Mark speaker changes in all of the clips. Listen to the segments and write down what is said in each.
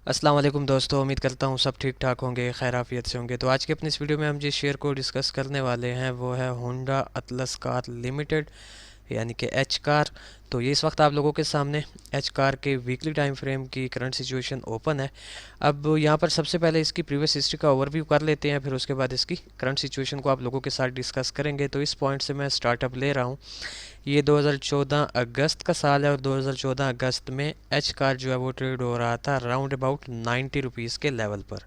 Speaker 1: अस्सलाम वालेकुम दोस्तों, उम्मीद करता हूँ सब ठीक ठाक होंगे, खैर आफियत से होंगे। तो आज के अपने इस वीडियो में हम जिस शेयर को डिस्कस करने वाले हैं वो है होंडा अतलस कार लिमिटेड, यानी कि एच कार। तो ये इस वक्त आप लोगों के सामने एच कार के वीकली टाइम फ्रेम की करंट सिचुएशन ओपन है। अब यहाँ पर सबसे पहले इसकी प्रीवियस हिस्ट्री का ओवरव्यू कर लेते हैं, फिर उसके बाद इसकी करंट सिचुएशन को आप लोगों के साथ डिस्कस करेंगे। तो इस पॉइंट से मैं स्टार्टअप ले रहा हूँ। ये 2014 अगस्त का साल है और 2014 अगस्त में एच कार जो है वो ट्रेड हो रहा था राउंड अबाउट 90 रुपीज़ के लेवल पर।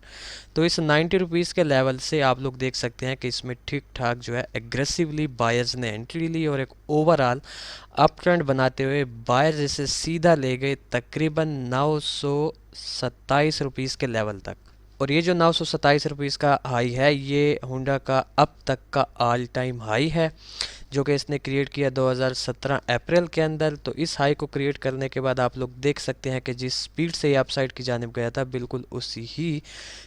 Speaker 1: तो इस 90 रुपीज़ के लेवल से आप लोग देख सकते हैं कि इसमें ठीक ठाक जो है एग्रेसिवली बायर्स ने एंट्री ली और एक ओवरऑल अप ट्रेंड बनाते हुए बायर्स इसे सीधा ले गए तकरीबन 927 रुपीज़ के लेवल तक। और ये जो 927 रुपीज़ का हाई है ये होंडा का अब तक का ऑल टाइम हाई है, जो कि इसने क्रिएट किया 2017 अप्रैल के अंदर। तो इस हाई को क्रिएट करने के बाद आप लोग देख सकते हैं कि जिस स्पीड से ये अपसाइड की जानिब गया था बिल्कुल उसी ही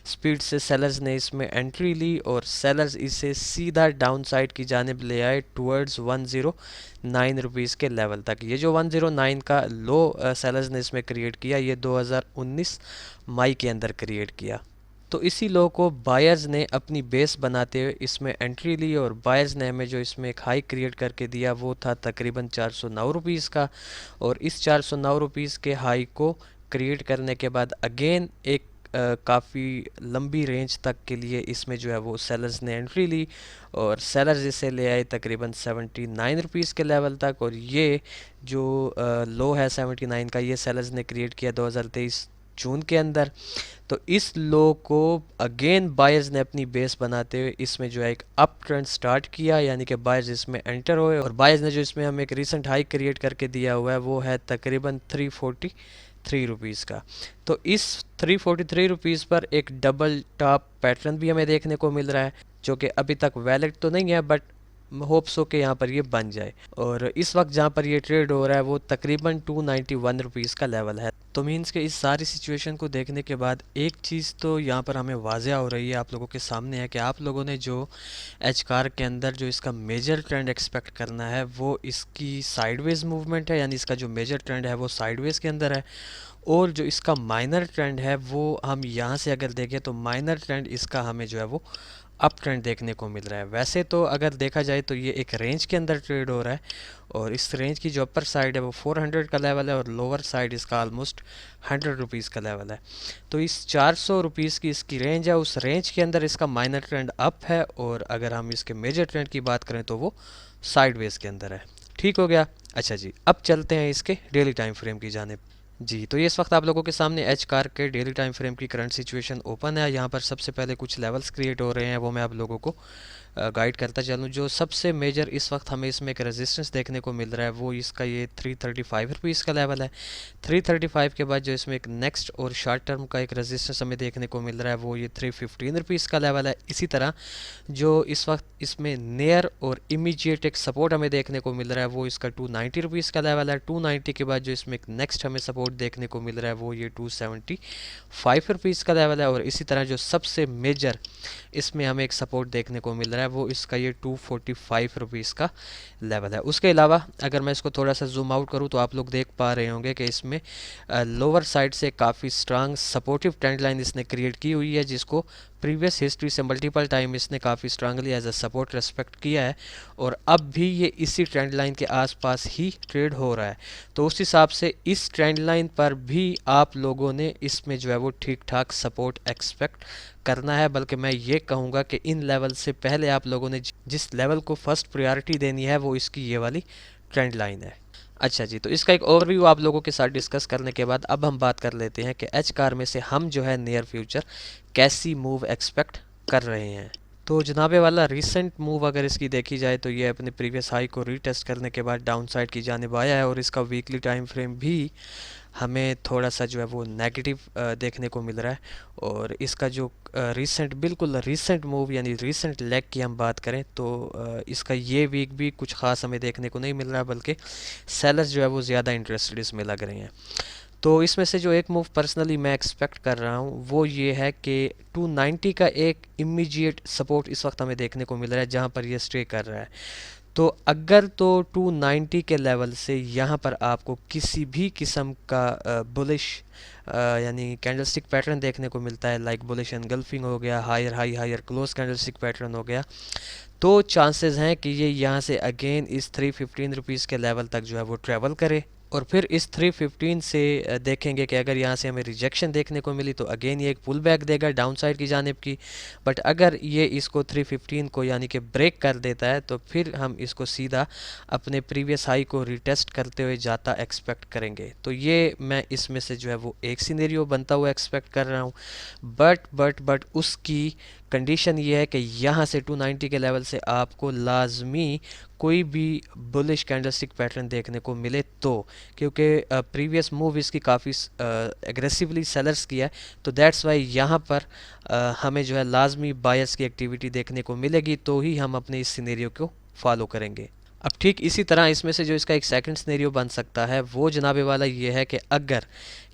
Speaker 1: स्पीड से सेलर्स ने इसमें एंट्री ली और सेलर्स इसे सीधा डाउन साइड की जानिब ले आए टुवर्ड्स 109 रुपीज़ के लेवल तक। ये जो 109 का लो सेलर्स ने इसमें क्रिएट किया ये 2019 मई के अंदर क्रिएट किया। तो इसी लो को बायर्स ने अपनी बेस बनाते हुए इसमें एंट्री ली और बायर्स ने हमें जो इसमें एक हाई क्रिएट करके दिया वो था तकरीबन 409 रुपीज़ का। और इस 409 रुपीज़ के हाई को क्रिएट करने के बाद अगेन एक काफ़ी लंबी रेंज तक के लिए इसमें जो है वो सेलर्स ने एंट्री ली और सेलर्स इसे ले आए तकरीबन 79 रुपीज़ के लेवल तक। और ये जो लो है 79 का ये सेलर्स ने क्रिएट किया 2023 जून के अंदर। तो इस लो को अगेन बायर्स ने अपनी बेस बनाते हुए इसमें जो है एक अप ट्रेंड स्टार्ट किया, यानी कि बायर्स इसमें एंटर हुए और बायर्स ने जो इसमें हमें एक रिसेंट हाई क्रिएट करके दिया हुआ है वो है तकरीबन 343 रुपीज़ का। तो इस 343 रुपीज़ पर एक डबल टॉप पैटर्न भी हमें देखने को मिल रहा है, जो कि अभी तक वैलिड तो नहीं है बट होप्स हो कि यहाँ पर ये बन जाए। और इस वक्त जहाँ पर ये ट्रेड हो रहा है वो तकरीबन 291 रुपीज़ का लेवल है। तो मीन्स के इस सारी सिचुएशन को देखने के बाद एक चीज़ तो यहाँ पर हमें वाज़ह हो रही है, आप लोगों के सामने है कि आप लोगों ने जो एच कार के अंदर जो इसका मेजर ट्रेंड एक्सपेक्ट करना है वो इसकी साइडवेज मूवमेंट है, यानी इसका जो मेजर ट्रेंड है वो साइडवेज के अंदर है। और जो इसका माइनर ट्रेंड है वो हम यहाँ से अगर देखें तो माइनर ट्रेंड इसका हमें जो है वो अप ट्रेंड देखने को मिल रहा है। वैसे तो अगर देखा जाए तो ये एक रेंज के अंदर ट्रेड हो रहा है और इस रेंज की जो अपर साइड है वो 400 का लेवल है और लोअर साइड इसका ऑलमोस्ट 100 रुपीज़ का लेवल है। तो इस 400 रुपीज़ की इसकी रेंज है, उस रेंज के अंदर इसका माइनर ट्रेंड अप है और अगर हम इसके मेजर ट्रेंड की बात करें तो वो साइडवेज के अंदर है। ठीक हो गया। अच्छा जी, अब चलते हैं इसके डेली टाइम फ्रेम की जानिब। जी, तो ये इस वक्त आप लोगों के सामने एच कार के डेली टाइम फ्रेम की करंट सिचुएशन ओपन है। यहाँ पर सबसे पहले कुछ लेवल्स क्रिएट हो रहे हैं वो मैं आप लोगों को गाइड करता चलूँ। जो सबसे मेजर इस वक्त हमें इसमें एक रेजिस्टेंस देखने को मिल रहा है वो इसका ये 335 रुपीज़ का लेवल है। 335 के बाद जो इसमें एक नेक्स्ट और शॉर्ट टर्म का एक रेजिस्टेंस हमें देखने को मिल रहा है वो ये 315 रुपीज़ का लेवल है। इसी तरह जो इस वक्त इसमें नियर और इमीडिएट एक सपोर्ट हमें देखने को मिल रहा है वो इसका 290 रुपीज़ का लेवल है। 290 के बाद जो इसमें एक नेक्स्ट हमें सपोर्ट देखने को मिल रहा है वो ये 275 रुपीज़ का लेवल है। और इसी तरह जो सबसे मेजर इसमें हमें एक सपोर्ट देखने को मिल रहा है वो इसका ये 245 रुपीज़ का लेवल है। उसके अलावा अगर मैं इसको थोड़ा सा जूम आउट करूँ तो आप लोग देख पा रहे होंगे कि इसमें लोअर साइड से काफ़ी स्ट्रांग सपोर्टिव ट्रेंड लाइन इसने क्रिएट की हुई है, जिसको प्रीवियस हिस्ट्री से मल्टीपल टाइम इसने काफ़ी strongly as a support respect किया है और अब भी ये इसी ट्रेंड लाइन के आसपास ही ट्रेड हो रहा है। तो उस हिसाब से इस ट्रेंड लाइन पर भी आप लोगों ने इसमें जो है वो ठीक ठाक सपोर्ट एक्सपेक्ट करना है, बल्कि मैं ये कहूँगा कि इन लेवल से पहले आप लोगों ने जिस लेवल को फर्स्ट प्रायोरिटी देनी है वो इसकी ये वाली ट्रेंड लाइन है। अच्छा जी, तो इसका एक ओवरव्यू आप लोगों के साथ डिस्कस करने के बाद अब हम बात कर लेते हैं कि एच कार में से हम जो है नियर फ्यूचर कैसी मूव एक्सपेक्ट कर रहे हैं। तो जनाबे वाला रीसेंट मूव अगर इसकी देखी जाए तो ये अपने प्रीवियस हाई को रीटेस्ट करने के बाद डाउन साइड की जानिब आया है और इसका वीकली टाइम फ्रेम भी हमें थोड़ा सा जो है वो नेगेटिव देखने को मिल रहा है। और इसका जो बिल्कुल रीसेंट मूव यानी रीसेंट लेग की हम बात करें तो इसका ये वीक भी कुछ ख़ास हमें देखने को नहीं मिल रहा है, बल्कि सेलर्स जो है वो ज़्यादा इंटरेस्टेड इसमें लग रहे हैं। तो इसमें से जो एक मूव पर्सनली मैं एक्सपेक्ट कर रहा हूँ वो ये है कि 290 का एक इमीडिएट सपोर्ट इस वक्त हमें देखने को मिल रहा है जहाँ पर ये स्टे कर रहा है। तो अगर तो 290 के लेवल से यहाँ पर आपको किसी भी किस्म का बुलिश यानी कैंडलस्टिक पैटर्न देखने को मिलता है, लाइक बुलिश एनगल्फिंग हो गया, higher high higher close candlestick pattern हो गया, तो चांसेस हैं कि ये यहाँ से अगेन इस 315 रुपीज़ के लेवल तक जो है वो ट्रैवल करे, और फिर इस 315 से देखेंगे कि अगर यहाँ से हमें रिजेक्शन देखने को मिली तो अगेन ये एक पुल बैक देगा डाउन साइड की जानिब की। बट अगर ये इसको 315 को यानी कि ब्रेक कर देता है तो फिर हम इसको सीधा अपने प्रीवियस हाई को रिटेस्ट करते हुए जाता एक्सपेक्ट करेंगे। तो ये मैं इसमें से जो है वो एक सिनेरियो बनता हुआ एक्सपेक्ट कर रहा हूँ। बट उसकी कंडीशन ये है कि यहाँ से 290 के लेवल से आपको लाजमी कोई भी बुलिश कैंडलस्टिक पैटर्न देखने को मिले, तो क्योंकि प्रीवियस मूव इसकी काफ़ी एग्रेसिवली सेलर्स किया है, तो दैट्स वाई यहाँ पर हमें जो है लाजमी बायर्स की एक्टिविटी देखने को मिलेगी, तो ही हम अपने इस सिनेरियो को फॉलो करेंगे। अब ठीक इसी तरह इसमें से जो इसका एक सेकंड सिनेरियो बन सकता है वो जनाबे वाला ये है कि अगर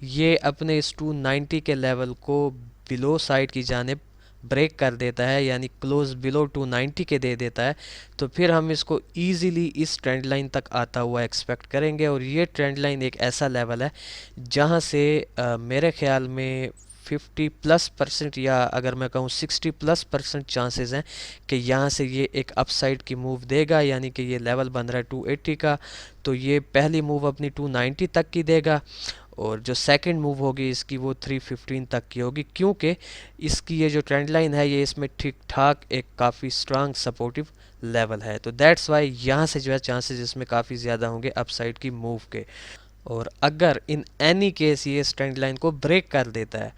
Speaker 1: ये अपने इस 290 के लेवल को बिलो साइड की जानिब ब्रेक कर देता है, यानी क्लोज बिलो 290 के दे देता है, तो फिर हम इसको इजीली इस ट्रेंड लाइन तक आता हुआ एक्सपेक्ट करेंगे। और ये ट्रेंड लाइन एक ऐसा लेवल है जहां से मेरे ख्याल में 50+% या अगर मैं कहूँ 60+% चांसेस हैं कि यहाँ से ये एक अपसाइड की मूव देगा, यानी कि ये लेवल बन रहा है 280 का, तो ये पहली मूव अपनी 290 तक की देगा, और जो सेकंड मूव होगी इसकी वो 315 तक की होगी, क्योंकि इसकी ये जो ट्रेंड लाइन है ये इसमें ठीक ठाक एक काफ़ी स्ट्रांग सपोर्टिव लेवल है। तो दैट्स वाई यहाँ से जो है चांसेस इसमें काफ़ी ज़्यादा होंगे अपसाइड की मूव के। और अगर इन एनी केस ये इस ट्रेंड लाइन को ब्रेक कर देता है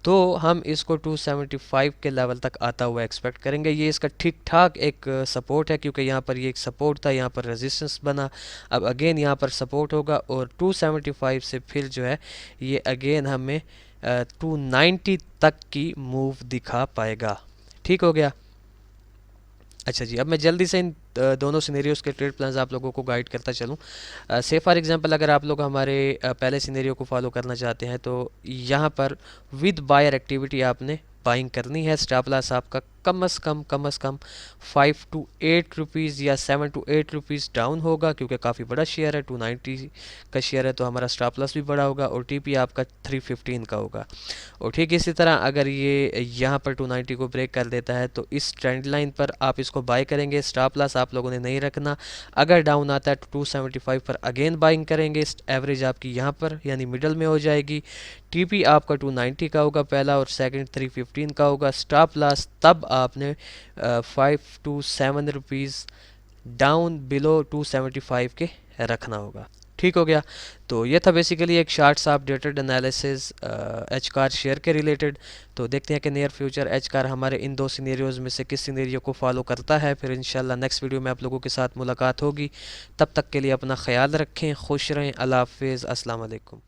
Speaker 1: तो हम इसको 275 के लेवल तक आता हुआ एक्सपेक्ट करेंगे। ये इसका ठीक ठाक एक सपोर्ट है, क्योंकि यहाँ पर ये एक सपोर्ट था, यहाँ पर रेजिस्टेंस बना, अब अगेन यहाँ पर सपोर्ट होगा, और 275 से फिर जो है ये अगेन हमें 290 तक की मूव दिखा पाएगा। ठीक हो गया। अच्छा जी, अब मैं जल्दी से इन दोनों सिनेरियोज के ट्रेड प्लान्स आप लोगों को गाइड करता चलूँ। से फॉर एग्जांपल अगर आप लोग हमारे पहले सिनेरियो को फॉलो करना चाहते हैं तो यहाँ पर विद बायर एक्टिविटी आपने बाइंग करनी है। स्टॉप लॉस आपका कम अज़ कम 5 to 8 रुपीज़ या 7 to 8 रुपीज़ डाउन होगा, क्योंकि काफ़ी बड़ा शेयर है, 290 का शेयर है, तो हमारा स्टॉप लॉस भी बड़ा होगा, और टीपी आपका 315 का होगा। और ठीक इसी तरह अगर ये यहाँ पर 290 को ब्रेक कर देता है तो इस ट्रेंड लाइन पर आप इसको बाय करेंगे, स्टॉप लॉस आप लोगों ने नहीं रखना। अगर डाउन आता है तो 275 पर अगेन बाइंग करेंगे, एवरेज आपकी यहाँ पर यानी मिडल में हो जाएगी। टीपी आपका 290 का होगा पहला, और सेकंड 315 का होगा। स्टॉप लॉस तब आपने 5 to 7 रुपीज़ डाउन बिलो 275 के रखना होगा। ठीक हो गया। तो ये था बेसिकली एक शार्ट सा updated analysis H car share के रिलेटेड। तो देखते हैं कि नियर फ्यूचर एच कार हमारे इन दो सिनेरियोज में से किस सिनेरियो को फॉलो करता है। फिर इंशाल्लाह नेक्स्ट वीडियो में आप लोगों के साथ मुलाकात होगी। तब तक के लिए अपना ख्याल रखें, खुश रहें, अल्लाह हाफिज़, अस्सलाम वालेकुम।